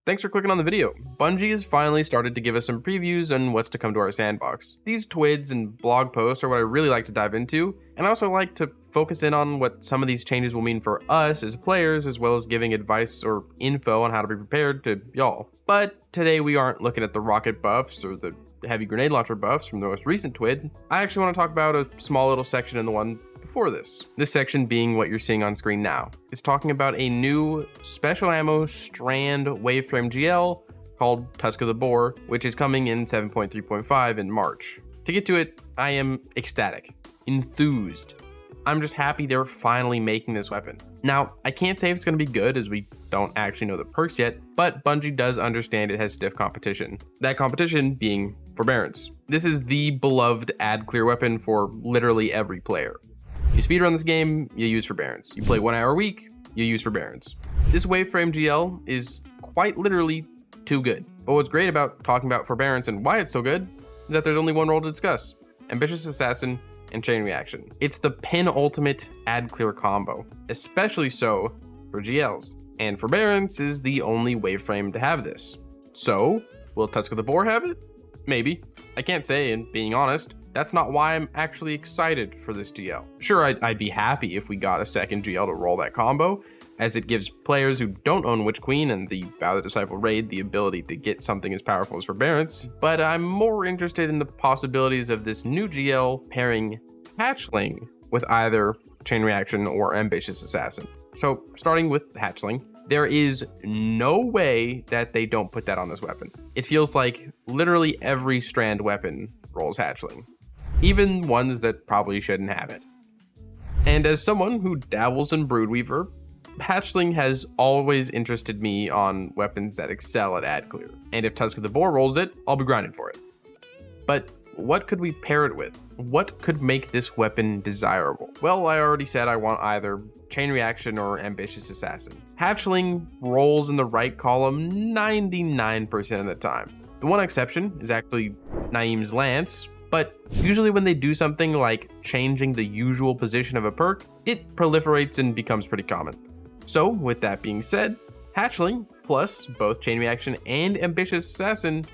Thanks for clicking on the video. Bungie has finally started to give us some previews on what's to come to our sandbox. These twids and blog posts are what I really like to dive into, and I also like to focus in on what some of these changes will mean for us as players, as well as giving advice or info on how to be prepared to y'all. But today we aren't looking at the rocket buffs or the heavy grenade launcher buffs from the most recent twid. I actually want to talk about a small little section in the one before this. This section being what you're seeing on screen now. It's talking about a new special ammo strand waveframe GL called Tusk of the Boar, which is coming in 7.3.5 in March. To get to it, I am ecstatic, enthused. I'm just happy they're finally making this weapon. Now, I can't say if it's going to be good as we don't actually know the perks yet, but Bungie does understand it has stiff competition. That competition being Forbearance. This is the beloved ad clear weapon for literally every player. You speedrun this game, you use Forbearance. You play 1 hour a week, you use Forbearance. This waveframe GL is quite literally too good. But what's great about talking about Forbearance and why it's so good is that there's only one role to discuss: Ambitious Assassin and Chain Reaction. It's the penultimate ad clear combo, especially so for GLs. And Forbearance is the only waveframe to have this. So, will Tusk of the Boar have it? Maybe. I can't say, and being honest, that's not why I'm actually excited for this GL. Sure, I'd be happy if we got a second GL to roll that combo, as it gives players who don't own Witch Queen and the Vow the Disciple raid the ability to get something as powerful as Forbearance, but I'm more interested in the possibilities of this new GL pairing Hatchling with either Chain Reaction or Ambitious Assassin. So, starting with Hatchling, there is no way that they don't put that on this weapon. It feels like literally every strand weapon rolls Hatchling, even ones that probably shouldn't have it. And as someone who dabbles in Broodweaver, Hatchling has always interested me on weapons that excel at ad clear. And if Tusk of the Boar rolls it, I'll be grinding for it. But what could we pair it with? What could make this weapon desirable? Well, I already said I want either Chain Reaction or Ambitious Assassin. Hatchling rolls in the right column 99% of the time. The one exception is actually Naeem's Lance, but usually when they do something like changing the usual position of a perk, it proliferates and becomes pretty common. So with that being said, Hatchling plus both Chain Reaction and Ambitious Assassin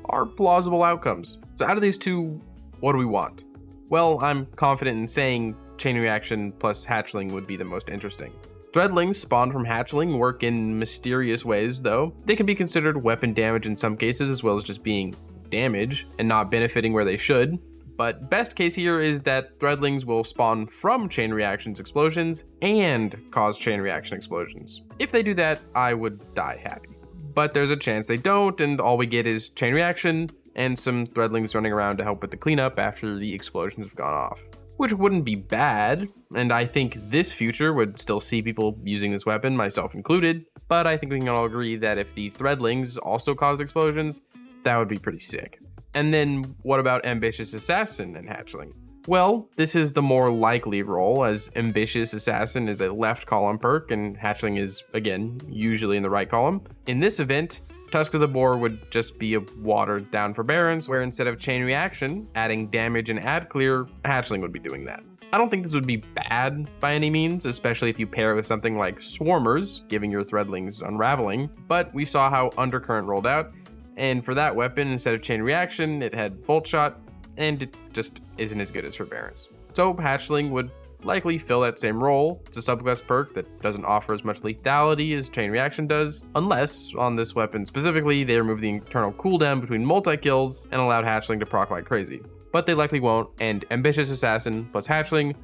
are plausible outcomes. So out of these two, what do we want? Well, I'm confident in saying Chain Reaction plus Hatchling would be the most interesting. Threadlings spawned from Hatchling work in mysterious ways though. They can be considered weapon damage in some cases, as well as just being damage and not benefiting where they should. But best case here is that Threadlings will spawn from Chain Reaction's explosions and cause Chain Reaction explosions. If they do that, I would die happy. But there's a chance they don't, and all we get is Chain Reaction and some Threadlings running around to help with the cleanup after the explosions have gone off. Which wouldn't be bad, and I think this future would still see people using this weapon, myself included, but I think we can all agree that if the Threadlings also caused explosions, that would be pretty sick. And then what about Ambitious Assassin and Hatchling? Well, this is the more likely role, as Ambitious Assassin is a left column perk and Hatchling is, again, usually in the right column. In this event, Tusk of the Boar would just be a watered down Forbearance, where instead of Chain Reaction adding damage and ad clear, Hatchling would be doing that. I don't think this would be bad by any means, especially if you pair it with something like Swarmers, giving your Threadlings Unraveling, but we saw how Undercurrent rolled out, and for that weapon, instead of Chain Reaction, it had Bolt Shot, and it just isn't as good as Forbearance. So Hatchling would likely fill that same role. It's a subclass perk that doesn't offer as much lethality as Chain Reaction does, unless, on this weapon specifically, they remove the internal cooldown between multi-kills and allowed Hatchling to proc like crazy. But they likely won't, and Ambitious Assassin plus Hatchling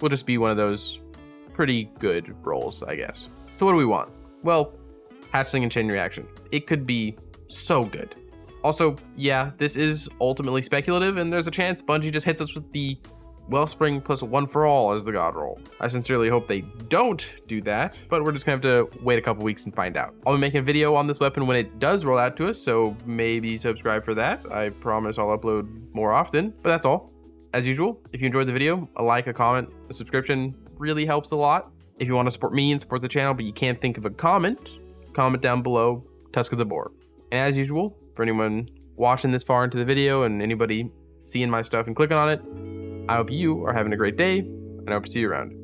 will just be one of those pretty good roles, I guess. So what do we want? Well, Hatchling and Chain Reaction. It could be so good. Also, yeah, this is ultimately speculative, and there's a chance Bungie just hits us with the Wellspring plus 1 for all as the god roll. I sincerely hope they don't do that, but we're just gonna have to wait a couple weeks and find out. I'll be making a video on this weapon when it does roll out to us, so maybe subscribe for that. I promise I'll upload more often, but that's all. As usual, if you enjoyed the video, a like, a comment, a subscription really helps a lot. If you want to support me and support the channel, but you can't think of a comment down below, Tusk of the Boar. And as usual, for anyone watching this far into the video and anybody seeing my stuff and clicking on it, I hope you are having a great day, and I hope to see you around.